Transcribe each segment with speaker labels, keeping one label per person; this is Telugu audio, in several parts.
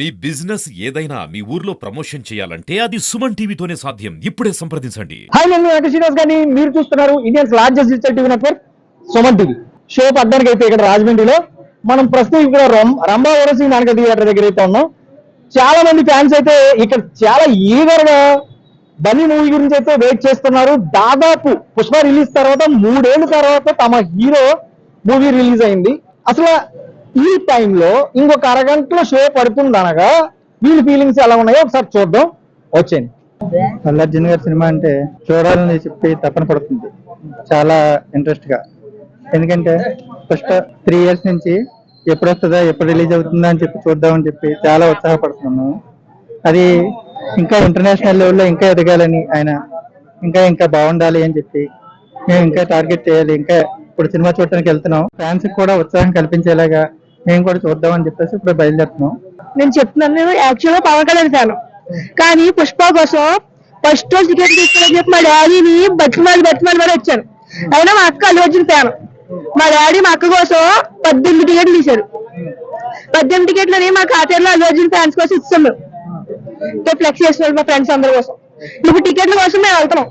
Speaker 1: మీ బిజినెస్ ఏదైనా మీ ఊర్లో ప్రమోషన్ చేయాలంటే అది సుమన్ టీవీతోనే సాధ్యం. ఇప్పుడే సంప్రదించండి.
Speaker 2: హాయ్, నేను వెంకట శ్రీనివాస్ గారిని మీరు చూస్తున్నారు Indians largest digital TV network Suman TV. Show పడ్డానికి అయితే ఇక్కడ రాజమండ్రిలో మనం ప్రస్తుతం ఇక్కడ రంభా ఓరసింగ్ నాటక థియేటర్ దగ్గర అయితే ఉన్నాం. చాలా మంది ఫ్యాన్స్ అయితే ఇక్కడ చాలా ఈగర్ గా బన్నీ మూవీ గురించి అయితే వెయిట్ చేస్తున్నారు. దాదాపు పుష్ప రిలీజ్ తర్వాత 3 ఏళ్ల తర్వాత తమ హీరో మూవీ రిలీజ్ అయింది. అసలు ఈ టైంలో ఇంకొక అరగంటలో షో పడుతుందనగా వీళ్ళ ఫీలింగ్స్ ఎలా ఉన్నాయో ఒకసారి చూద్దాం. వచ్చేయండి.
Speaker 3: అల్లు అర్జున్ గారి సినిమా అంటే చూడాలని చెప్పి తపన పడుతుంది చాలా ఇంట్రెస్ట్ గా. ఎందుకంటే ఫస్ట్ 3 years నుంచి ఎప్పుడు వస్తుందా ఎప్పుడు రిలీజ్ అవుతుందా అని చెప్పి చూద్దామని చెప్పి చాలా ఉత్సాహపడుతున్నాను. అది ఇంకా ఇంటర్నేషనల్ లెవెల్లో ఇంకా ఎదగాలని, ఆయన ఇంకా ఇంకా బాగుండాలి అని చెప్పి మేము ఇంకా టార్గెట్ చేయాలి. ఇంకా ఇప్పుడు సినిమా చూడటానికి వెళ్తున్నాం. ఫ్యాన్స్ కూడా ఉత్సాహం కల్పించేలాగా మేము కూడా చూద్దామని చెప్పేసి ఇప్పుడు బయలుదేరుతున్నాం.
Speaker 4: నేను చెప్తున్నాను, నేను యాక్చువల్గా పవన్ కళ్యాణ్ ఫ్యాను, కానీ పుష్ప కోసం ఫస్ట్ రోజు టికెట్ తీసుకుని చెప్పి మా డాడీని బతిమాలి మరి వచ్చాను. అయినా మా అక్క అల్లు అర్జున్ ఫ్యాన్. మా డాడీ మా అక్క కోసం 18 టికెట్లు తీశారు. 18 టికెట్లని మా ఖాతాలో అల్లు అర్జున్ ఫ్యాన్స్ కోసం ఇస్తాం. మేము ఫ్లెక్స్ చేస్తున్నాం మా ఫ్రెండ్స్ అందరి కోసం. ఇప్పుడు టికెట్ల కోసం మేము వెళ్తున్నాం.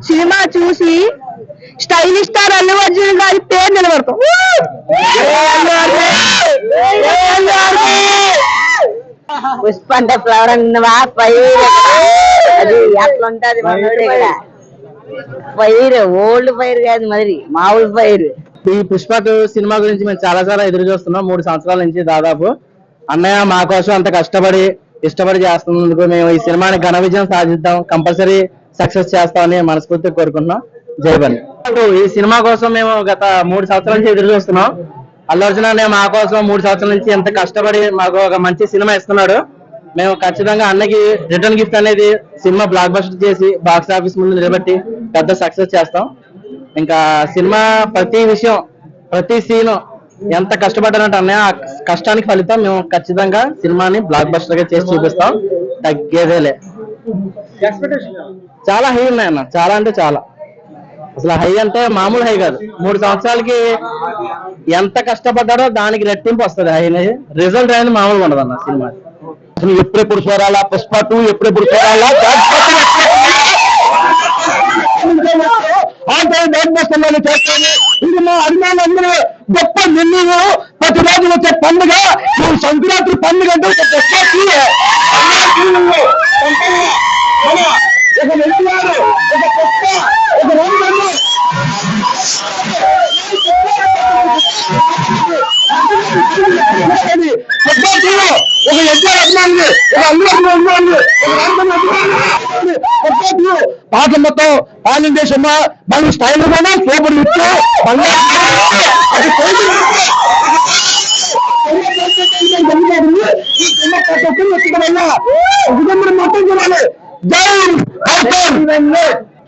Speaker 4: సినిమా చూసి స్టైలిష్ స్టార్ అల్లు అర్జున్ గారి పేరు నిలబడతాం.
Speaker 5: పుష్ప అంటే ఫ్లవర్ అన్నవా పైరు, అది అట్లా ఉంటది. పైరు ఓల్డ్ పైరు కాదు, మరి మామూలు పైరు.
Speaker 6: ఈ పుష్ప సినిమా గురించి మేము చాలా ఎదురు చూస్తున్నాం 3 సంవత్సరాల నుంచి. దాదాపు అన్నయ్య మా కోసం అంత ఇష్టపడి చేస్తున్నందుకు మేము ఈ సినిమాని ఘన విజయం సాధిద్దాం, కంపల్సరీ సక్సెస్ చేస్తామని మనస్ఫూర్తిగా కోరుకుంటున్నాం. జై బన్. ఈ సినిమా కోసం మేము గత 3 సంవత్సరాల నుంచి ఎదురు చూస్తున్నాం. అల్లు అర్జున్ అన్నయ్య మా కోసం 3 సంవత్సరాల నుంచి ఎంత కష్టపడి మాకు ఒక మంచి సినిమా ఇస్తున్నాడు. మేము ఖచ్చితంగా అన్నకి రిటర్న్ గిఫ్ట్ అనేది సినిమా బ్లాక్ బస్టర్ చేసి బాక్స్ ఆఫీస్ ముందు నిలబెట్టి పెద్ద సక్సెస్ చేస్తాం. ఇంకా సినిమా ప్రతి విషయం, ప్రతి సీన్ ఎంత కష్టపడ్డానంటే అన్నయ్య ఆ కష్టానికి ఫలితం మేము ఖచ్చితంగా సినిమాని బ్లాక్ బస్టర్ గా చేసి చూపిస్తాం. తగ్గేదేలే. చాలా హై ఉన్నాయి అన్న, చాలా అంటే చాలా. అసలు హై అంటే మామూలు హై కాదు. 3 సంవత్సరాలకి ఎంత కష్టపడ్డాడో దానికి రెట్టింపు వస్తుంది. హై రిజల్ట్ అనేది మామూలుగా ఉండదు అన్న సినిమా.
Speaker 2: అసలు ఎప్పుడెప్పుడు చూడాలా పుష్ప 2, ఎప్పుడెప్పుడు చూడాలా ఇది మా అభిమానులందరూ గొప్ప నిర్ణయం. ప్రతిరోజు వచ్చే పండుగ సంక్రాంతి పండుగ అంటే ఒక పాటలు మొత్తం ఆల్ ఇండియా సినిమా మన స్టైల్ సూపర్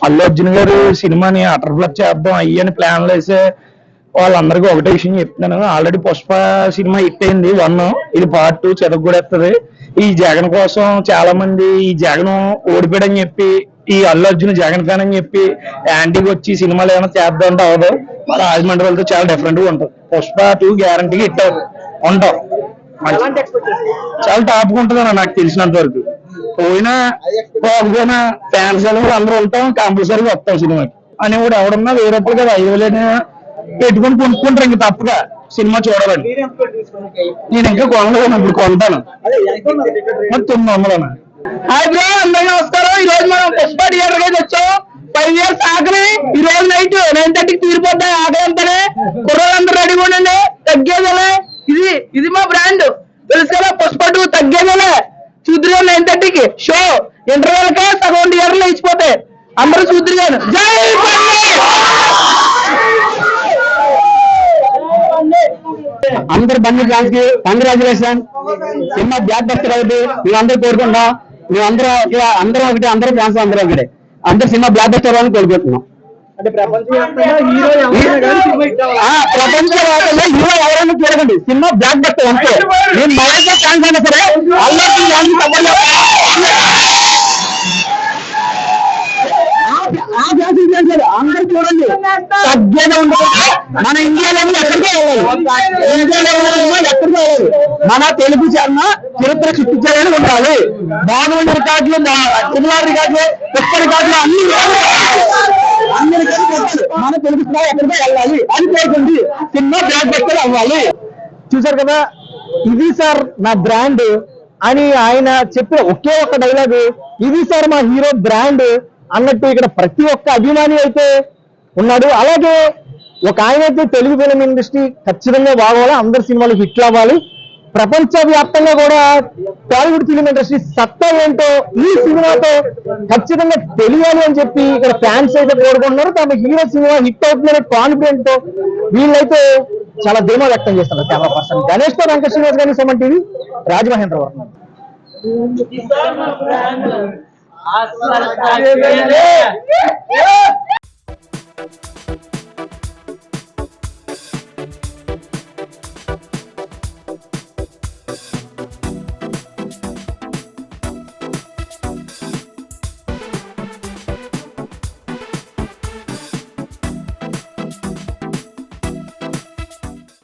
Speaker 2: అల్లు అర్జున్ గారు సినిమాని అటర్ఫ్లప్ చేద్దాం అయ్యని ప్లాన్లు వేసే వాళ్ళందరికీ ఒకటే విషయం చెప్తున్నాను. ఆల్రెడీ పుష్ప సినిమా హిట్ అయింది 1, ఇది part 2 చెదగొడేస్తుంది. ఈ జగన్ కోసం చాలా మంది ఈ జగన్ ఓడిపోయాడని చెప్పి ఈ అల్లు అర్జున్ జగన్ ఫ్యాన్ అని చెప్పి యాంటీకి వచ్చి సినిమాలు ఏమైనా చేద్దాం అంటే అవదు. మన రాజమండ్రి వాళ్ళతో చాలా డిఫరెంట్ గా ఉంటుంది. పుష్ప 2 గ్యారంటీగా హిట్ ఉంటాం. చాలా టాప్ గా ఉంటుంది అన్న నాకు తెలిసినంత వరకు. పోకపోయినా ఫ్యాన్స్ అందరూ ఉంటాం, కంపల్సరీగా వస్తాం సినిమాకి అని కూడా ఎవడన్నా 1000 రూపాయలు కదా 5,000 పెట్టుకుని కొనుక్కుంటారు. ఇంక తప్పగా సినిమా చూడాలని. నేను ఇంకా కొనలేదు, ఇప్పుడు కొంటాను. 900. హాయ్ బ్రో, అందరికీ నమస్కారం. ఈ రోజు మనం పుష్ప థియేటర్ కి వచ్చాం. 5 years ఆకలి ఈ రోజు నైట్ 9:30కి తీరిపోతాయి. ఆకలి అంతానే కుర్రోళ్ళందరూ రెడీగా ఉండండి. తగ్గేదేలే. ఇది మా బ్రాండ్ తెలుసు కదా. పుష్ప 2 తగ్గేదేలే. చూద్దరు 9:30కి షో. ఇంటర్వెల్ కే సగం థియేటర్లో ఇచ్చిపోతాయి. అందరూ చూద్దరు. జై అందరు బండి ఫ్యాన్స్ కి కంగ్రాచులేషన్. సినిమా బ్లాక్ బస్టర్ అవుతుంది. మేమందరూ కోరుకుంటాం. అందరూ ఒకటి, అందరూ ఫ్యాన్స్ అందరూ ఒకటి. అందరు సినిమా బ్లాక్ బస్టర్ అని కోరుకుంటున్నాం. ప్రపంచంలో హీరో ఎవరైనా చూడకండి, సినిమా బ్లాక్ బస్టర్ అంతే. నేను మహేష్ ఫ్యాన్స్ అయినా సరే అందరూ చూడండి తగ్గేదే ఉండదు. మన ఇండియాలో ఎక్కడికే వెళ్ళాలి, ఇండియాలో ఎక్కడికి వెళ్ళాలి, మన తెలుగు ఛానల్ చరిత్ర సృష్టించాలని ఉండాలి. బాగుండే రికార్డులు, సినిమా రికార్డులు, పుష్ప రికార్డులు అన్ని మన తెలుగు సినిమా ఎక్కడికే వెళ్ళాలి అని కోరుకుంది. సినిమా బ్లాక్ బస్టర్ అవ్వాలి. చూసారు కదా, ఇది సార్ నా బ్రాండ్ అని ఆయన చెప్పిన ఒకే ఒక్క డైలాగ్, ఇది సార్ మా హీరో బ్రాండ్ అన్నట్టు ఇక్కడ ప్రతి ఒక్క అభిమాని అయితే ఉన్నాడు. అలాగే ఒక ఆయన అయితే తెలుగు ఫిలిం ఇండస్ట్రీ ఖచ్చితంగా బాగోవాలి, అందరి సినిమాలు హిట్లు అవ్వాలి, ప్రపంచ వ్యాప్తంగా కూడా టాలీవుడ్ ఫిలిం ఇండస్ట్రీ సత్తా ఏంటో ఈ సినిమాతో ఖచ్చితంగా తెలియాలి అని చెప్పి ఇక్కడ ఫ్యాన్స్ అయితే కోరుకుంటున్నారు. తమ హీరో సినిమా హిట్ అవుతుందనే కాన్ఫిడెంట్ తో వీళ్ళైతే చాలా ధీమా వ్యక్తం చేస్తున్నారు. కెమెరా పర్సన్ గణేష్ తో వెంకట శ్రీనివాస్ గారిని, సుమన్ టీవీ, రాజమహేంద్రవరం.
Speaker 6: అస్సలు